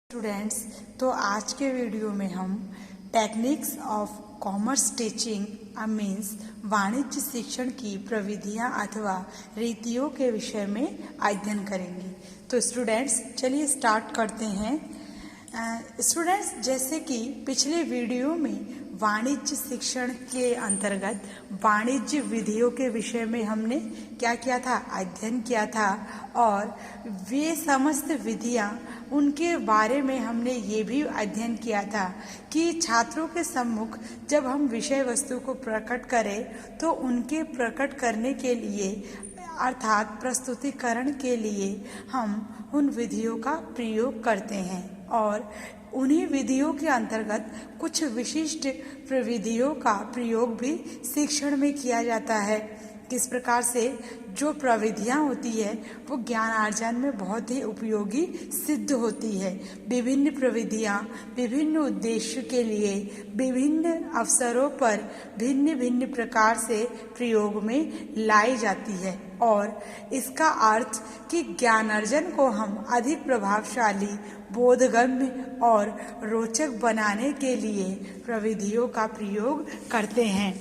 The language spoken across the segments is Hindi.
स्टूडेंट्स, तो आज के वीडियो में हम techniques of commerce teaching means वाणिज्य शिक्षण की प्रविधियां अथवा रीतियों के विषय में अध्ययन करेंगे। तो स्टूडेंट्स चलिए स्टार्ट करते हैं। स्टूडेंट्स, जैसे कि पिछले वीडियो में वाणिज्य शिक्षण के अंतर्गत वाणिज्य विधियों के विषय में हमने क्या किया था, अध्ययन किया था, और वे समस्त विधियां उनके बारे में हमने ये भी अध्ययन किया था कि छात्रों के सम्मुख जब हम विषय वस्तु को प्रकट करें तो उनके प्रकट करने के लिए अर्थात प्रस्तुतिकरण के लिए हम उन विधियों का प्रयोग करते हैं और उन्हीं विधियों के अंतर्गत कुछ विशिष्ट प्रविधियों का प्रयोग भी शिक्षण में किया जाता है। किस प्रकार से जो प्रविधियां होती है वो ज्ञान अर्जन में बहुत ही उपयोगी सिद्ध होती है। विभिन्न प्रविधियां विभिन्न उद्देश्य के लिए विभिन्न अवसरों पर भिन्न भिन्न प्रकार से प्रयोग में लाई जाती है और इसका अर्थ कि ज्ञान अर्जन को हम अधिक प्रभावशाली, बोधगम्य और रोचक बनाने के लिए प्रविधियों का प्रयोग करते हैं।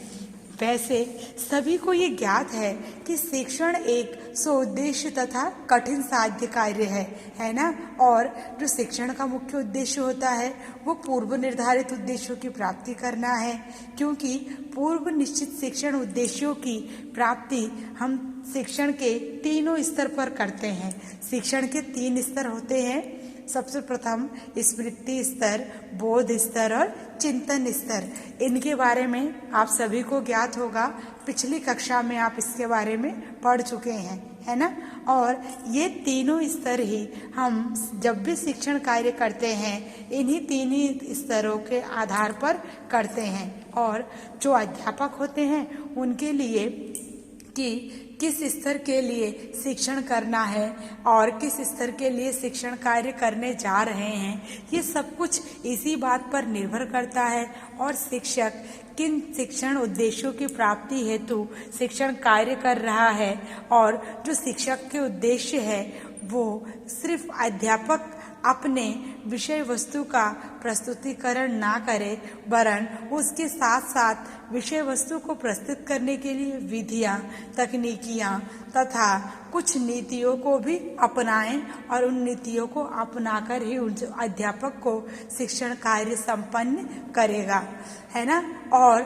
वैसे सभी को ये ज्ञात है कि शिक्षण एक सोउद्देश्य तथा कठिन साध्य कार्य है ना। और जो शिक्षण का मुख्य उद्देश्य होता है वो पूर्व निर्धारित उद्देश्यों की प्राप्ति करना है, क्योंकि पूर्व निश्चित शिक्षण उद्देश्यों की प्राप्ति हम शिक्षण के तीनों स्तर पर करते हैं। शिक्षण के 3 स्तर होते हैं। सबसे प्रथम स्मृति स्तर, बोध स्तर और चिंतन स्तर। इनके बारे में आप सभी को ज्ञात होगा, पिछली कक्षा में आप इसके बारे में पढ़ चुके हैं, है ना। और ये तीनों स्तर ही हम जब भी शिक्षण कार्य करते हैं इन्हीं 3 स्तरों के आधार पर करते हैं। और जो अध्यापक होते हैं उनके लिए कि किस स्तर के लिए शिक्षण करना है और किस स्तर के लिए शिक्षण कार्य करने जा रहे हैं, ये सब कुछ इसी बात पर निर्भर करता है। और शिक्षक किन शिक्षण उद्देश्यों की प्राप्ति हेतु शिक्षण कार्य कर रहा है और जो शिक्षक के उद्देश्य है वो सिर्फ अध्यापक अपने विषय वस्तु का प्रस्तुतिकरण ना करे वरन उसके साथ साथ विषय वस्तु को प्रस्तुत करने के लिए विधियां, तकनीकियां तथा कुछ नीतियों को भी अपनाएं और उन नीतियों को अपनाकर ही उन अध्यापक को शिक्षण कार्य संपन्न करेगा, है ना। और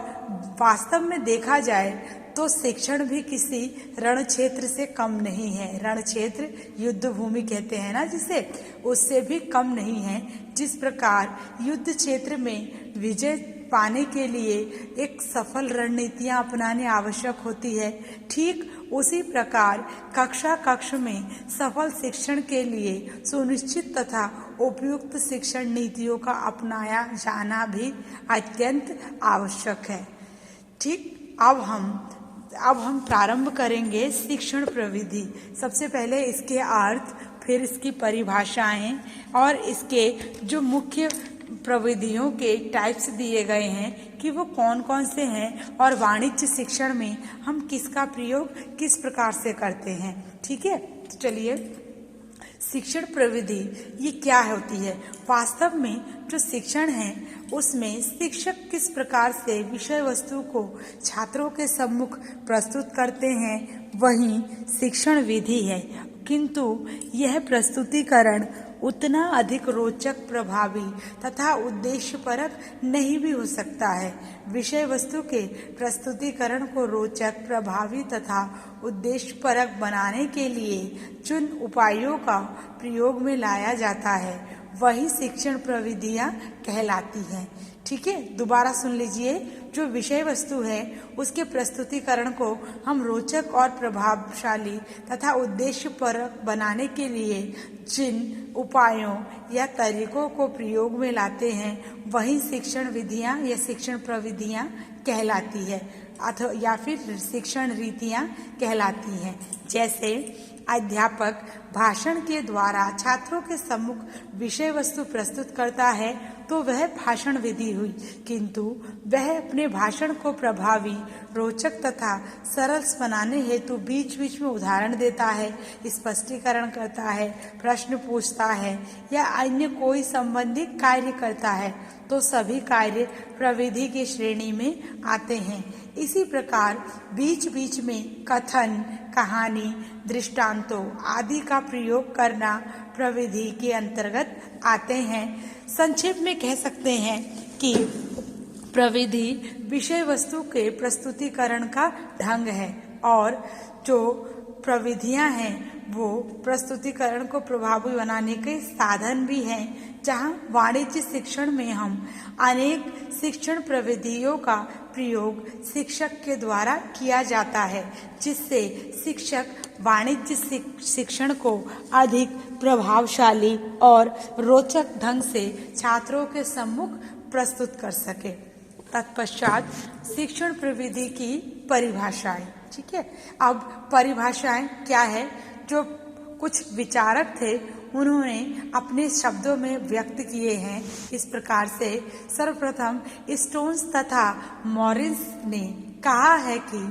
वास्तव में देखा जाए तो शिक्षण भी किसी रण क्षेत्र से कम नहीं है। रण क्षेत्र युद्ध भूमि कहते हैं ना जिसे, उससे भी कम नहीं है। जिस प्रकार युद्ध क्षेत्र में विजय पाने के लिए एक सफल रणनीतियां अपनाने आवश्यक होती है, ठीक उसी प्रकार कक्ष में सफल शिक्षण के लिए सुनिश्चित तथा उपयुक्त शिक्षण नीतियों का अपनाया जाना भी अत्यंत आवश्यक है। ठीक, अब हम प्रारंभ करेंगे शिक्षण प्रविधि। सबसे पहले इसके अर्थ, फिर इसकी परिभाषाएं और इसके जो मुख्य प्रविधियों के टाइप्स दिए गए हैं कि वो कौन कौन से हैं और वाणिज्य शिक्षण में हम किसका प्रयोग किस प्रकार से करते हैं। ठीक है, तो चलिए, शिक्षण प्रविधि ये क्या होती है। वास्तव में जो शिक्षण है उसमें शिक्षक किस प्रकार से विषय वस्तु को छात्रों के सम्मुख प्रस्तुत करते हैं वही शिक्षण विधि है, किंतु यह प्रस्तुतिकरण उतना अधिक रोचक, प्रभावी तथा उद्देश्यपरक नहीं भी हो सकता है। विषय वस्तु के प्रस्तुतिकरण को रोचक, प्रभावी तथा उद्देश्यपरक बनाने के लिए जिन उपायों का प्रयोग में लाया जाता है वही शिक्षण प्रविधियां कहलाती हैं। ठीक है, दोबारा सुन लीजिए। जो विषय वस्तु है उसके प्रस्तुतिकरण को हम रोचक और प्रभावशाली तथा उद्देश्यपरक बनाने के लिए जिन उपायों या तरीकों को प्रयोग में लाते हैं वही शिक्षण विधियां या शिक्षण प्रविधियां कहलाती है अथवा या फिर शिक्षण रीतियां कहलाती हैं। जैसे अध्यापक भाषण के द्वारा छात्रों के सम्मुख विषय वस्तु प्रस्तुत करता है तो वह भाषण विधि हुई, किंतु वह अपने भाषण को प्रभावी, रोचक तथा सरल बनाने हेतु बीच बीच में उदाहरण देता है, स्पष्टीकरण करता है, प्रश्न पूछता है या अन्य कोई संबंधित कार्य करता है, तो सभी कार्य प्रविधि की श्रेणी में आते हैं। इसी प्रकार बीच बीच में कथन, कहानी, दृष्टांतों आदि का प्रयोग करना प्रविधि के अंतर्गत आते हैं। संक्षेप में कह सकते हैं कि प्रविधि विषय वस्तु के प्रस्तुतिकरण का ढंग है और जो प्रविधियां हैं वो प्रस्तुतिकरण को प्रभावी बनाने के साधन भी हैं। जहां वाणिज्य शिक्षण में हम अनेक शिक्षण प्रविधियों का प्रयोग शिक्षक के द्वारा किया जाता है, जिससे शिक्षक वाणिज्य शिक्षण को अधिक प्रभावशाली और रोचक ढंग से छात्रों के सम्मुख प्रस्तुत कर सके। तत्पश्चात शिक्षण प्रविधि की परिभाषाएं। ठीक है, अब परिभाषाएं क्या है? जो कुछ विचारक थे उन्होंने अपने शब्दों में व्यक्त किए हैं इस प्रकार से। सर्वप्रथम स्टोन्स तथा मॉरिस ने कहा है कि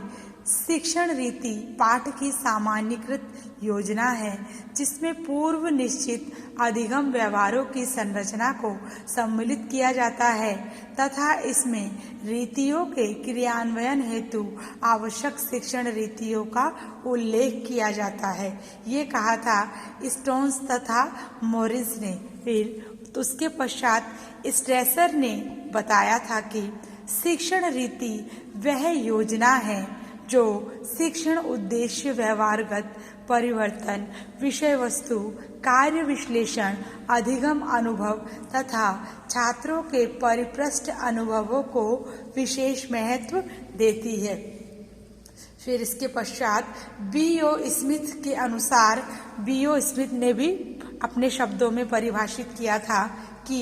शिक्षण रीति पाठ की सामान्यीकृत योजना है, जिसमें पूर्व निश्चित अधिगम व्यवहारों की संरचना को सम्मिलित किया जाता है तथा इसमें रीतियों के क्रियान्वयन हेतु आवश्यक शिक्षण रीतियों का उल्लेख किया जाता है। ये कहा था स्टोन्स तथा मॉरिस ने। फिर उसके पश्चात स्ट्रेसर ने बताया था कि शिक्षण रीति वह योजना है जो शिक्षण उद्देश्य, व्यवहारगत परिवर्तन, विषय वस्तु, कार्य विश्लेषण, अधिगम अनुभव तथा छात्रों के परिपृष्ठ अनुभवों को विशेष महत्व देती है। फिर इसके पश्चात B.O. स्मिथ के अनुसार, B.O. स्मिथ ने भी अपने शब्दों में परिभाषित किया था कि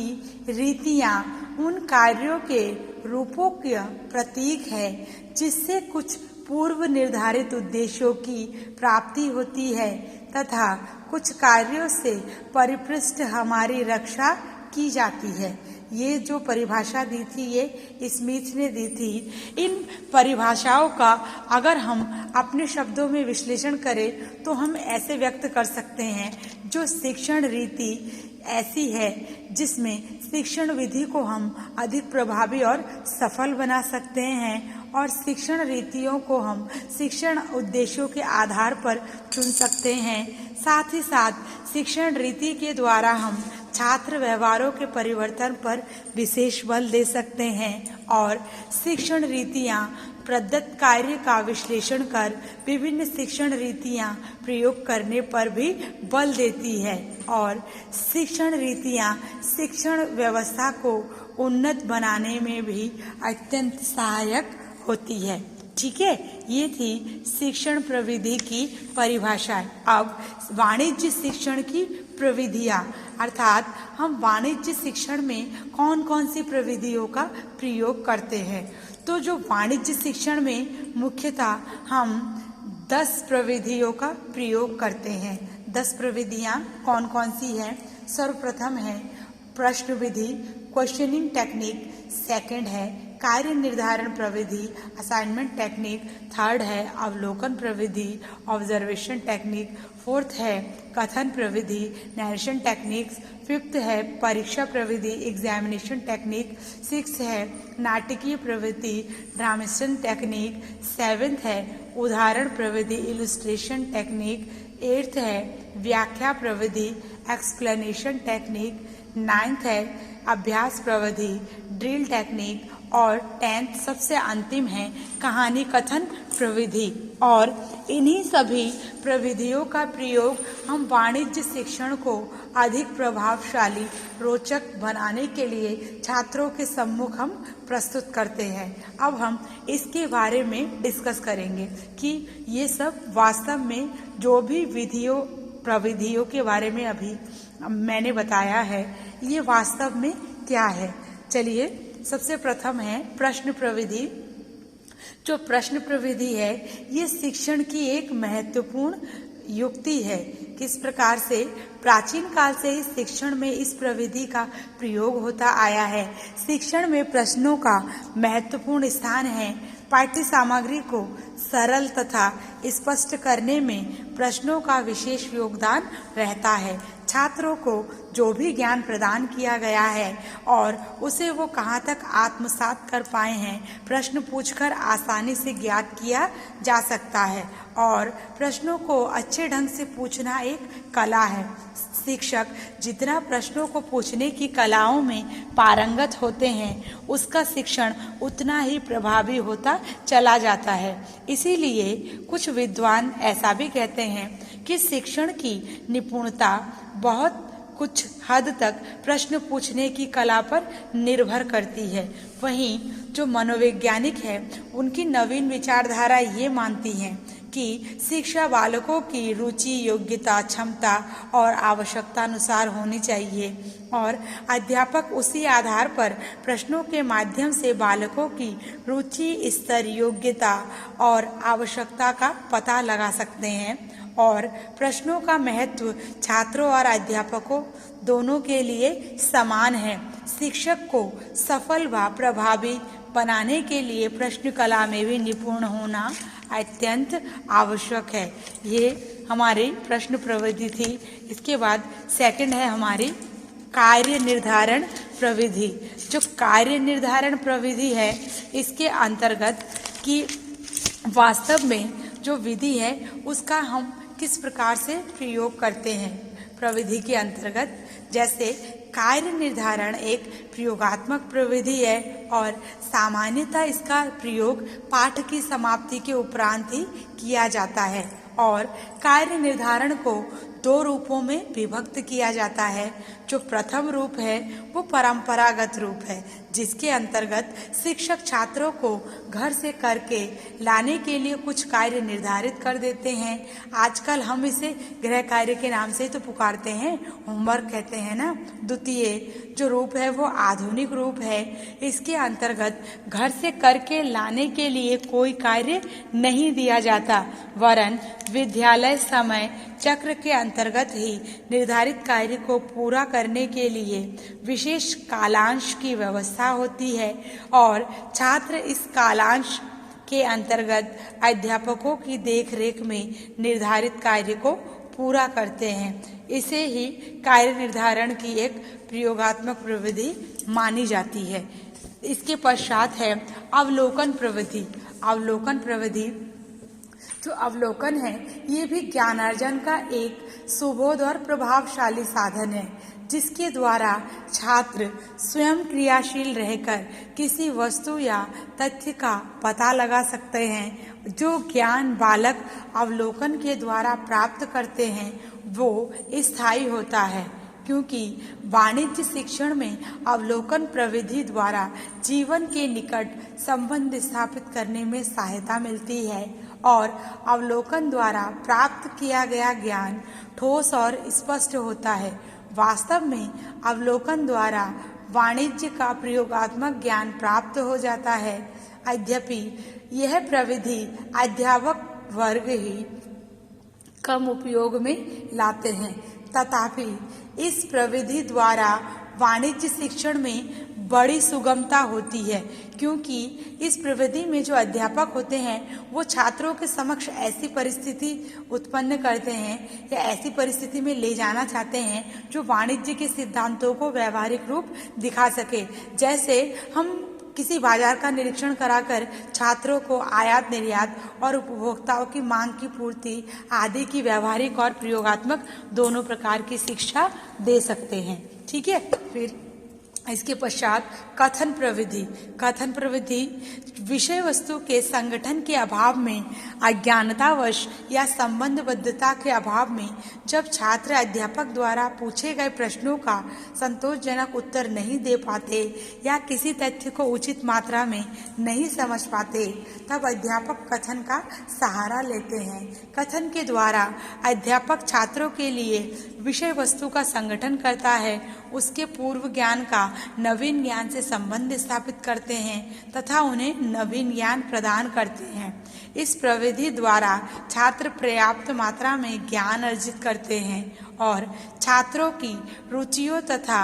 रीतियां उन कार्यों के रूपों का प्रतीक है जिससे कुछ पूर्व निर्धारित उद्देश्यों की प्राप्ति होती है तथा कुछ कार्यों से परिपृष्ठ हमारी रक्षा की जाती है। ये जो परिभाषा दी थी ये स्मिथ ने दी थी। इन परिभाषाओं का अगर हम अपने शब्दों में विश्लेषण करें तो हम ऐसे व्यक्त कर सकते हैं, जो शिक्षण रीति ऐसी है जिसमें शिक्षण विधि को हम अधिक प्रभावी और सफल बना सकते हैं और शिक्षण रीतियों को हम शिक्षण उद्देश्यों के आधार पर चुन सकते हैं। साथ ही साथ शिक्षण रीति के द्वारा हम छात्र व्यवहारों के परिवर्तन पर विशेष बल दे सकते हैं और शिक्षण रीतियां प्रदत्त कार्य का विश्लेषण कर विभिन्न शिक्षण रीतियां प्रयोग करने पर भी बल देती है और शिक्षण रीतियां शिक्षण व्यवस्था को उन्नत बनाने में भी अत्यंत सहायक होती है। ठीक है, ये थी शिक्षण प्रविधि की परिभाषा। अब वाणिज्य शिक्षण की प्रविधियां, अर्थात हम वाणिज्य शिक्षण में कौन कौन सी प्रविधियों का प्रयोग करते हैं। तो जो वाणिज्य शिक्षण में मुख्यतः हम 10 प्रविधियों का प्रयोग करते हैं। 10 प्रविधियां कौन कौन सी हैं? सर्वप्रथम है प्रश्न विधि, क्वेश्चनिंग टेक्निक। सेकंड है कार्य निर्धारण प्रविधि, असाइनमेंट टेक्निक। थर्ड है अवलोकन प्रविधि, ऑब्जर्वेशन टेक्निक। फोर्थ है कथन प्रविधि, नरेशन टेक्निक्स। फिफ्थ है परीक्षा प्रविधि, एग्जामिनेशन टेक्निक। सिक्स है नाटकीय प्रविधि, ड्रामेशन टेक्निक। सेवेंथ है उदाहरण प्रविधि, इलस्ट्रेशन टेक्निक। एट्थ है व्याख्या प्रविधि, एक्सप्लेनेशन टेक्निक। नाइन्थ है अभ्यास प्रविधि, ड्रिल टेक्निक। और 10th सबसे अंतिम है कहानी कथन प्रविधि। और इन्हीं सभी प्रविधियों का प्रयोग हम वाणिज्य शिक्षण को अधिक प्रभावशाली, रोचक बनाने के लिए छात्रों के सम्मुख हम प्रस्तुत करते हैं। अब हम इसके बारे में डिस्कस करेंगे कि ये सब वास्तव में जो भी प्रविधियों के बारे में अभी मैंने बताया है, ये वास्तव में क्या है। चलिए, सबसे प्रथम है प्रश्न प्रविधि। जो प्रश्न प्रविधि है ये शिक्षण की एक महत्वपूर्ण युक्ति है। किस प्रकार से प्राचीन काल से ही शिक्षण में इस प्रविधि का प्रयोग होता आया है। शिक्षण में प्रश्नों का महत्वपूर्ण स्थान है। पाठ्य सामग्री को सरल तथा स्पष्ट करने में प्रश्नों का विशेष योगदान रहता है। छात्रों को जो भी ज्ञान प्रदान किया गया है और उसे वो कहाँ तक आत्मसात कर पाए हैं, प्रश्न पूछकर आसानी से ज्ञात किया जा सकता है। और प्रश्नों को अच्छे ढंग से पूछना एक कला है। शिक्षक जितना प्रश्नों को पूछने की कलाओं में पारंगत होते हैं, उसका शिक्षण उतना ही प्रभावी होता चला जाता है। इसीलिए कुछ विद्वान ऐसा भी कहते हैं कि शिक्षण की निपुणता बहुत कुछ हद तक प्रश्न पूछने की कला पर निर्भर करती है। वहीं जो मनोवैज्ञानिक है, उनकी नवीन विचारधारा ये मानती है कि शिक्षा बालकों की रुचि, योग्यता, क्षमता और आवश्यकता अनुसार होनी चाहिए और अध्यापक उसी आधार पर प्रश्नों के माध्यम से बालकों की रुचि, स्तर, योग्यता और आवश्यकता का पता लगा सकते हैं। और प्रश्नों का महत्व छात्रों और अध्यापकों दोनों के लिए समान है। शिक्षक को सफल व प्रभावी बनाने के लिए प्रश्न कला में भी निपुण होना अत्यंत आवश्यक है। ये हमारी प्रश्न प्रविधि थी। इसके बाद सेकंड है हमारी कार्य निर्धारण प्रविधि। जो कार्य निर्धारण प्रविधि है, इसके अंतर्गत कि वास्तव में जो विधि है उसका हम किस प्रकार से प्रयोग करते हैं। प्रविधि के अंतर्गत जैसे कार्य निर्धारण एक प्रयोगात्मक प्रविधि है और सामान्यतः इसका प्रयोग पाठ की समाप्ति के उपरांत ही किया जाता है। और कार्य निर्धारण को दो रूपों में विभक्त किया जाता है। जो प्रथम रूप है वो परंपरागत रूप है, जिसके अंतर्गत शिक्षक छात्रों को घर से करके लाने के लिए कुछ कार्य निर्धारित कर देते हैं। आजकल हम इसे गृह कार्य के नाम से तो पुकारते हैं, होमवर्क कहते हैं ना। द्वितीय जो रूप है वो आधुनिक रूप है। इसके अंतर्गत घर से करके लाने के लिए कोई कार्य नहीं दिया जाता, वरन विद्यालय समय चक्र के अंतर्गत ही निर्धारित कार्य को पूरा करने के लिए विशेष कालांश की व्यवस्था होती है और छात्र इस कालांश के अंतर्गत अध्यापकों की देखरेख में निर्धारित कार्य को पूरा करते हैं। इसे ही कार्य निर्धारण की एक प्रयोगात्मक प्रविधि मानी जाती है। इसके पश्चात है अवलोकन प्रविधि। अवलोकन प्रविधि जो अवलोकन है, ये भी ज्ञानार्जन का एक सुबोध और प्रभावशाली साधन है, जिसके द्वारा छात्र स्वयं क्रियाशील रहकर किसी वस्तु या तथ्य का पता लगा सकते हैं। जो ज्ञान बालक अवलोकन के द्वारा प्राप्त करते हैं वो स्थायी होता है, क्योंकि वाणिज्य शिक्षण में अवलोकन प्रविधि द्वारा जीवन के निकट संबंध स्थापित करने में सहायता मिलती है और अवलोकन द्वारा प्राप्त किया गया ज्ञान ठोस और स्पष्ट होता है। वास्तव में अवलोकन द्वारा वाणिज्य का प्रयोगात्मक ज्ञान प्राप्त हो जाता है। यद्यपि यह प्रविधि अध्यापक वर्ग ही कम उपयोग में लाते हैं, तथापि इस प्रविधि द्वारा वाणिज्य शिक्षण में बड़ी सुगमता होती है, क्योंकि इस प्रविधि में जो अध्यापक होते हैं वो छात्रों के समक्ष ऐसी परिस्थिति उत्पन्न करते हैं या ऐसी परिस्थिति में ले जाना चाहते हैं जो वाणिज्य के सिद्धांतों को व्यवहारिक रूप दिखा सके। जैसे हम किसी बाजार का निरीक्षण कराकर छात्रों को आयात निर्यात और उपभोक्ताओं की मांग की पूर्ति आदि की व्यवहारिक और प्रयोगात्मक दोनों प्रकार की शिक्षा दे सकते हैं। ठीक है। फिर इसके पश्चात कथन प्रविधि। कथन प्रविधि विषय वस्तु के संगठन के अभाव में, अज्ञानतावश या संबंधबद्धता के अभाव में जब छात्र अध्यापक द्वारा पूछे गए प्रश्नों का संतोषजनक उत्तर नहीं दे पाते या किसी तथ्य को उचित मात्रा में नहीं समझ पाते, तब अध्यापक कथन का सहारा लेते हैं। कथन के द्वारा अध्यापक छात्रों के लिए विषय वस्तु का संगठन करता है, उसके पूर्व ज्ञान का नवीन ज्ञान से संबंध स्थापित करते हैं तथा उन्हें नवीन ज्ञान प्रदान करते हैं। इस प्रविधि द्वारा छात्र पर्याप्त मात्रा में ज्ञान अर्जित करते हैं और छात्रों की रुचियों तथा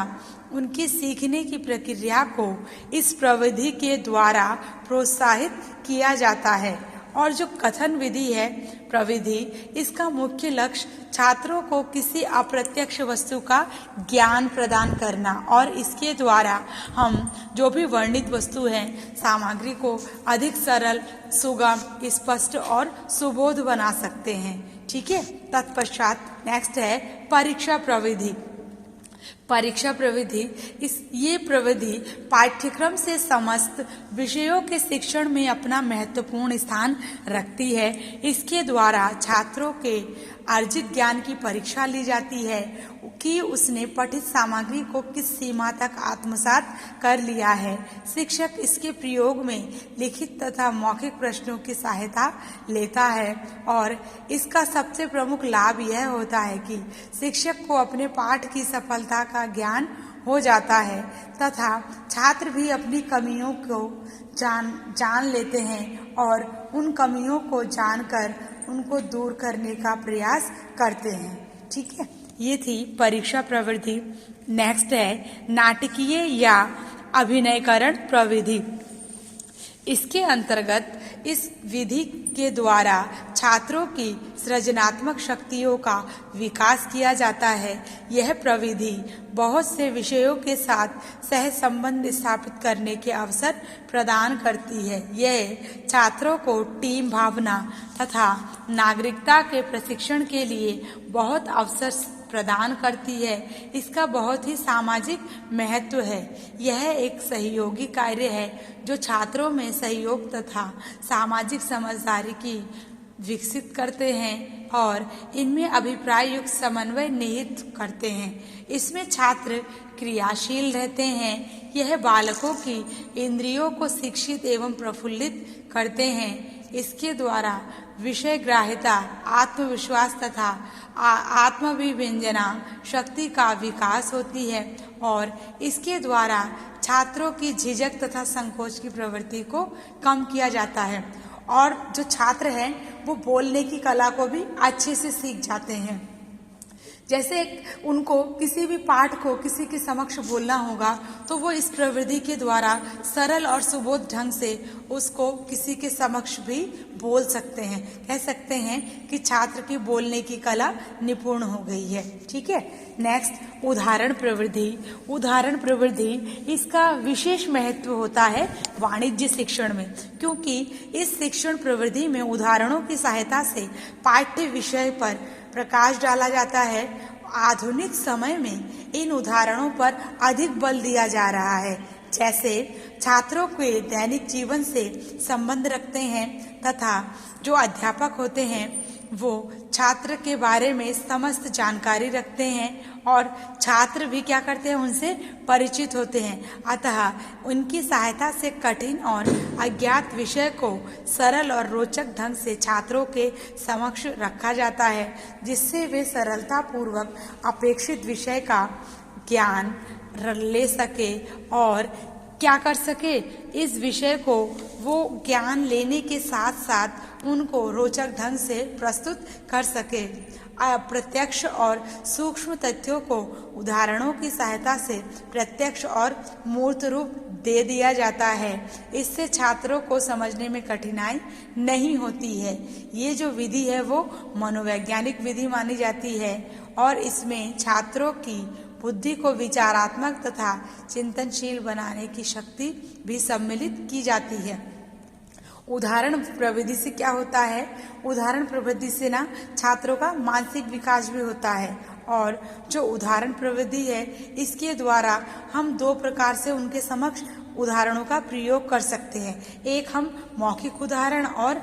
उनकी सीखने की प्रक्रिया को इस प्रविधि के द्वारा प्रोत्साहित किया जाता है। और जो कथन विधि है प्रविधि, इसका मुख्य लक्ष्य छात्रों को किसी अप्रत्यक्ष वस्तु का ज्ञान प्रदान करना और इसके द्वारा हम जो भी वर्णित वस्तु है सामग्री को अधिक सरल, सुगम, स्पष्ट और सुबोध बना सकते हैं। ठीक है। तत्पश्चात नेक्स्ट है परीक्षा प्रविधि। परीक्षा प्रविधि ये प्रविधि पाठ्यक्रम से समस्त विषयों के शिक्षण में अपना महत्वपूर्ण स्थान रखती है। इसके द्वारा छात्रों के अर्जित ज्ञान की परीक्षा ली जाती है कि उसने पठित सामग्री को किस सीमा तक आत्मसात कर लिया है। शिक्षक इसके प्रयोग में लिखित तथा मौखिक प्रश्नों की सहायता लेता है और इसका सबसे प्रमुख लाभ यह होता है कि शिक्षक को अपने पाठ की सफलता का ज्ञान हो जाता है तथा छात्र भी अपनी कमियों को जान लेते हैं और उन कमियों को जानकर उनको दूर करने का प्रयास करते हैं। ठीक है। ये थी परीक्षा प्रवृत्ति। नेक्स्ट है नाटकीय या अभिनयकरण प्रविधि। इसके अंतर्गत इस विधि के द्वारा छात्रों की सृजनात्मक शक्तियों का विकास किया जाता है। यह प्रविधि बहुत से विषयों के साथ सह संबंध स्थापित करने के अवसर प्रदान करती है। यह छात्रों को टीम भावना तथा नागरिकता के प्रशिक्षण के लिए बहुत अवसर प्रदान करती है। इसका बहुत ही सामाजिक महत्व है। यह एक सहयोगी कार्य है जो छात्रों में सहयोग तथा सामाजिक समझदारी की विकसित करते हैं और इनमें अभिप्राय युक्त समन्वय निहित करते हैं। इसमें छात्र क्रियाशील रहते हैं। यह बालकों की इंद्रियों को शिक्षित एवं प्रफुल्लित करते हैं। इसके द्वारा विषय ग्राह्यता, आत्मविश्वास तथा आत्मविव्यंजना शक्ति का विकास होती है और इसके द्वारा छात्रों की झिझक तथा संकोच की प्रवृत्ति को कम किया जाता है और जो छात्र हैं वो बोलने की कला को भी अच्छे से सीख जाते हैं। जैसे उनको किसी भी पाठ को किसी के समक्ष बोलना होगा तो वो इस प्रविधि के द्वारा सरल और सुबोध ढंग से उसको किसी के समक्ष भी बोल सकते हैं। कह सकते हैं कि छात्र की बोलने की कला निपुण हो गई है। ठीक है। नेक्स्ट उदाहरण प्रविधि। उदाहरण प्रविधि इसका विशेष महत्व होता है वाणिज्य शिक्षण में, क्योंकि इस शिक्षण प्रविधि में उदाहरणों की सहायता से पाठ्य विषय पर प्रकाश डाला जाता है। आधुनिक समय में इन उदाहरणों पर अधिक बल दिया जा रहा है। जैसे छात्रों के दैनिक जीवन से संबंध रखते हैं तथा जो अध्यापक होते हैं वो छात्र के बारे में समस्त जानकारी रखते हैं और छात्र भी क्या करते हैं, उनसे परिचित होते हैं। अतः उनकी सहायता से कठिन और अज्ञात विषय को सरल और रोचक ढंग से छात्रों के समक्ष रखा जाता है, जिससे वे सरलता पूर्वक अपेक्षित विषय का ज्ञान ले सके और क्या कर सके, इस विषय को वो ज्ञान लेने के साथ साथ उनको रोचक ढंग से प्रस्तुत कर सके। अप्रत्यक्ष और सूक्ष्म तथ्यों को उदाहरणों की सहायता से प्रत्यक्ष और मूर्त रूप दे दिया जाता है। इससे छात्रों को समझने में कठिनाई नहीं होती है। ये जो विधि है वो मनोवैज्ञानिक विधि मानी जाती है और इसमें छात्रों की बुद्धि को विचारात्मक तथा चिंतनशील बनाने की शक्ति भी सम्मिलित की जाती है। उदाहरण प्रविधि से क्या होता है, उदाहरण प्रविधि से ना छात्रों का मानसिक विकास भी होता है और जो उदाहरण प्रविधि है इसके द्वारा हम दो प्रकार से उनके समक्ष उदाहरणों का प्रयोग कर सकते हैं। एक हम मौखिक उदाहरण और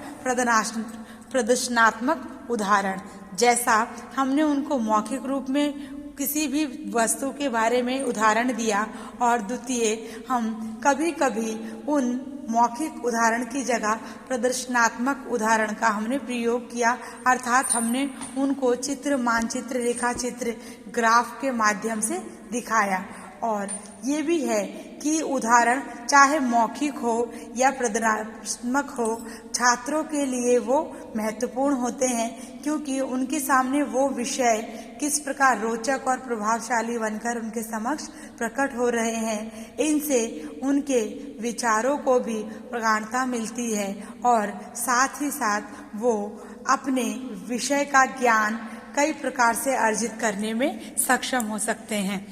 प्रदर्शनात्मक उदाहरण। जैसा हमने उनको मौखिक रूप में किसी भी वस्तु के बारे में उदाहरण दिया और द्वितीय हम कभी कभी उन मौखिक उदाहरण की जगह प्रदर्शनात्मक उदाहरण का हमने प्रयोग किया, अर्थात हमने उनको चित्र, मानचित्र, रेखा चित्र, ग्राफ के माध्यम से दिखाया। और ये भी है कि उदाहरण चाहे मौखिक हो या प्रदर्शनात्मक हो, छात्रों के लिए वो महत्वपूर्ण होते हैं, क्योंकि उनके सामने वो विषय किस प्रकार रोचक और प्रभावशाली बनकर उनके समक्ष प्रकट हो रहे हैं, इनसे उनके विचारों को भी प्रगाढ़ता मिलती है और साथ ही साथ वो अपने विषय का ज्ञान कई प्रकार से अर्जित करने में सक्षम हो सकते हैं।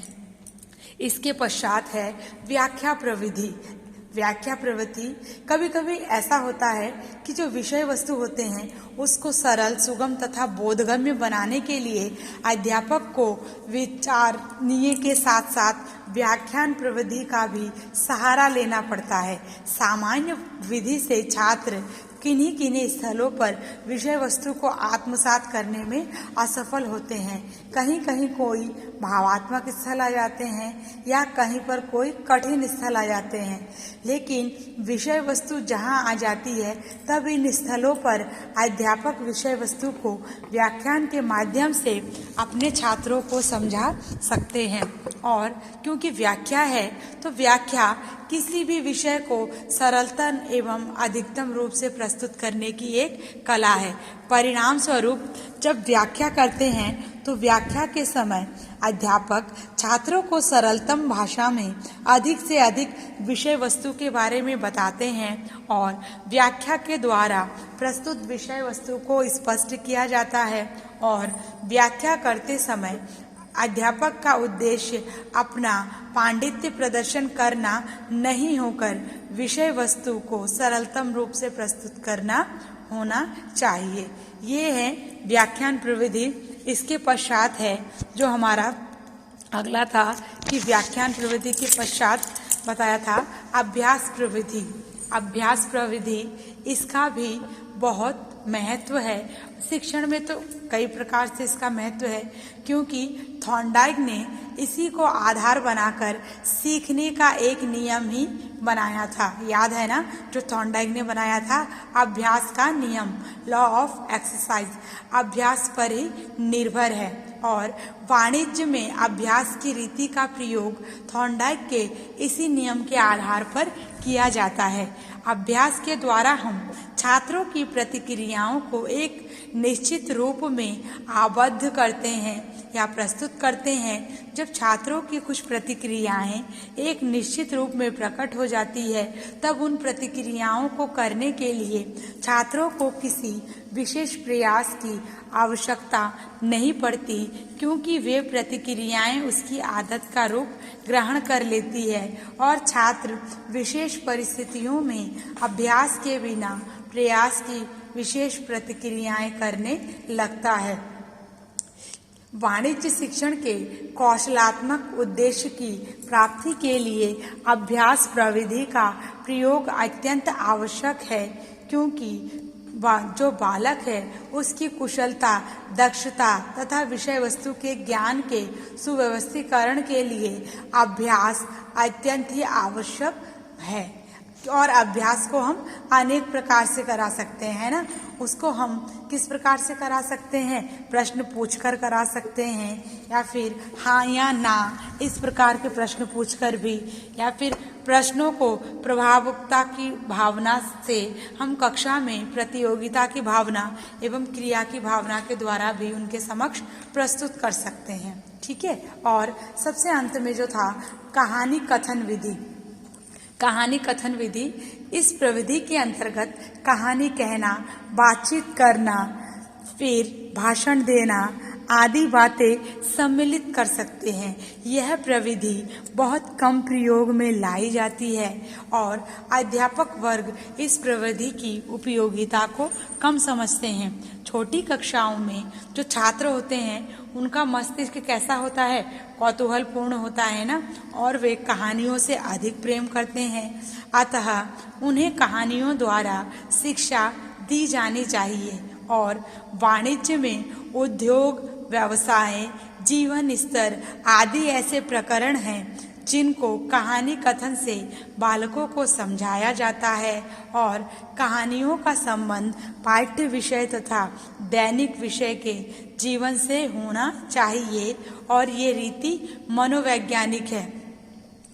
इसके पश्चात है व्याख्या प्रविधि। व्याख्या प्रवृत्ति, कभी कभी ऐसा होता है कि जो विषय वस्तु होते हैं उसको सरल, सुगम तथा बोधगम्य बनाने के लिए अध्यापक को विचारणीय के साथ साथ व्याख्यान प्रविधि का भी सहारा लेना पड़ता है। सामान्य विधि से छात्र किन्हीं किन्हीं स्थलों पर विषय वस्तु को आत्मसात करने में असफल होते हैं। कहीं कहीं कोई भावात्मक स्थल आ जाते हैं या कहीं पर कोई कठिन स्थल आ जाते हैं, लेकिन विषय वस्तु जहां आ जाती है तब इन स्थलों पर अध्यापक विषय वस्तु को व्याख्यान के माध्यम से अपने छात्रों को समझा सकते हैं। और क्योंकि व्याख्या है तो व्याख्या किसी भी विषय को सरलतम एवं अधिकतम रूप से प्रस्तुत करने की एक कला है। परिणाम स्वरूप जब व्याख्या करते हैं तो व्याख्या के समय अध्यापक छात्रों को सरलतम भाषा में अधिक से अधिक विषय वस्तु के बारे में बताते हैं और व्याख्या के द्वारा प्रस्तुत विषय वस्तु को स्पष्ट किया जाता है। और व्याख्या करते समय अध्यापक का उद्देश्य अपना पांडित्य प्रदर्शन करना नहीं होकर विषय वस्तु को सरलतम रूप से प्रस्तुत करना होना चाहिए। ये है व्याख्यान प्रविधि। इसके पश्चात है जो हमारा अगला था कि व्याख्यान प्रविधि के पश्चात बताया था अभ्यास प्रविधि। अभ्यास प्रविधि इसका भी बहुत महत्व है। शिक्षण में तो कई प्रकार से इसका महत्व है, क्योंकि थॉर्नडाइक ने इसी को आधार बनाकर सीखने का एक नियम ही बनाया था। याद है ना, जो थॉर्नडाइक ने बनाया था अभ्यास का नियम, लॉ ऑफ एक्सरसाइज, अभ्यास पर ही निर्भर है। और वाणिज्य में अभ्यास की रीति का प्रयोग थॉर्नडाइक के इसी नियम के आधार पर किया जाता है। अभ्यास के द्वारा हम छात्रों की प्रतिक्रियाओं को एक निश्चित रूप में आबद्ध करते हैं या प्रस्तुत करते हैं। जब छात्रों की कुछ प्रतिक्रियाएं एक निश्चित रूप में प्रकट हो जाती है, तब उन प्रतिक्रियाओं को करने के लिए छात्रों को किसी विशेष प्रयास की आवश्यकता नहीं पड़ती, क्योंकि वे प्रतिक्रियाएं उसकी आदत का रूप ग्रहण कर लेती है और छात्र विशेष परिस्थितियों में अभ्यास के बिना प्रयास की विशेष प्रतिक्रियाएं करने लगता है। वाणिज्य शिक्षण के कौशलात्मक उद्देश्य की प्राप्ति के लिए अभ्यास प्रविधि का प्रयोग अत्यंत आवश्यक है, क्योंकि जो बालक है उसकी कुशलता, दक्षता तथा विषय वस्तु के ज्ञान के सुव्यवस्थीकरण के लिए अभ्यास अत्यंत ही आवश्यक है। और अभ्यास को हम अनेक प्रकार से करा सकते हैं ना। उसको हम किस प्रकार से करा सकते हैं? प्रश्न पूछकर करा सकते हैं, या फिर हाँ या ना इस प्रकार के प्रश्न पूछकर भी, या फिर प्रश्नों को प्रभावकता की भावना से हम कक्षा में प्रतियोगिता की भावना एवं क्रिया की भावना के द्वारा भी उनके समक्ष प्रस्तुत कर सकते हैं। ठीक है। और सबसे अंत में जो था कहानी कथन विधि। कहानी कथन विधि, इस प्रविधि के अंतर्गत कहानी कहना, बातचीत करना, फिर भाषण देना आदि बातें सम्मिलित कर सकते हैं। यह प्रविधि बहुत कम प्रयोग में लाई जाती है और अध्यापक वर्ग इस प्रविधि की उपयोगिता को कम समझते हैं। छोटी कक्षाओं में जो छात्र होते हैं उनका मस्तिष्क कैसा होता है? कौतूहलपूर्ण होता है ना, और वे कहानियों से अधिक प्रेम करते हैं। अतः उन्हें कहानियों द्वारा शिक्षा दी जानी चाहिए। और वाणिज्य में उद्योग, व्यवसाय, जीवन स्तर आदि ऐसे प्रकरण हैं जिनको कहानी कथन से बालकों को समझाया जाता है और कहानियों का संबंध पाठ्य विषय तथा दैनिक विषय के जीवन से होना चाहिए और ये रीति मनोवैज्ञानिक है।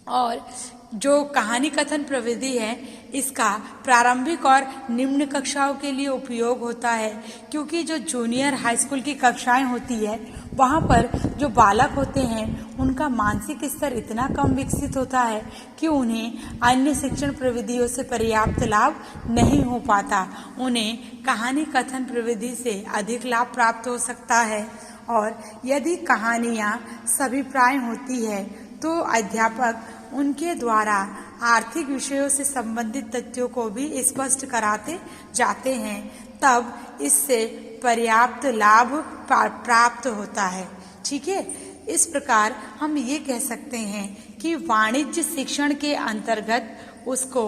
और जो कहानी कथन प्रविधि है इसका प्रारंभिक और निम्न कक्षाओं के लिए उपयोग होता है, क्योंकि जो जूनियर हाई स्कूल की कक्षाएं होती है वहाँ पर जो बालक होते हैं उनका मानसिक स्तर इतना कम विकसित होता है कि उन्हें अन्य शिक्षण प्रविधियों से पर्याप्त लाभ नहीं हो पाता। उन्हें कहानी कथन प्रविधि से अधिक लाभ प्राप्त हो सकता है। और यदि कहानियाँ सभिप्राय होती है तो अध्यापक उनके द्वारा आर्थिक विषयों से संबंधित तथ्यों को भी स्पष्ट कराते जाते हैं, तब इससे पर्याप्त लाभ प्राप्त होता है। ठीक है, इस प्रकार हम ये कह सकते हैं कि वाणिज्य शिक्षण के अंतर्गत उसको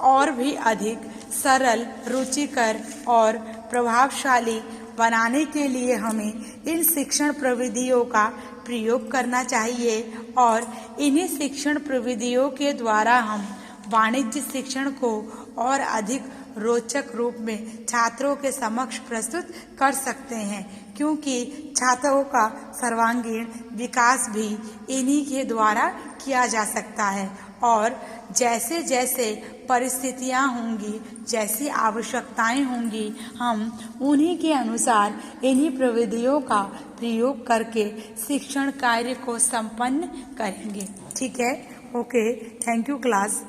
और भी अधिक सरल, रुचिकर और प्रभावशाली बनाने के लिए हमें इन शिक्षण प्रविधियों का प्रयोग करना चाहिए और इन्हीं शिक्षण प्रविधियों के द्वारा हम वाणिज्य शिक्षण को और अधिक रोचक रूप में छात्रों के समक्ष प्रस्तुत कर सकते हैं, क्योंकि छात्रों का सर्वांगीण विकास भी इन्हीं के द्वारा किया जा सकता है। और जैसे जैसे परिस्थितियां होंगी, जैसी आवश्यकताएं होंगी, हम उन्हीं के अनुसार इन्हीं प्रविधियों का प्रयोग करके शिक्षण कार्य को संपन्न करेंगे। ठीक है, ओके, थैंक यू क्लास।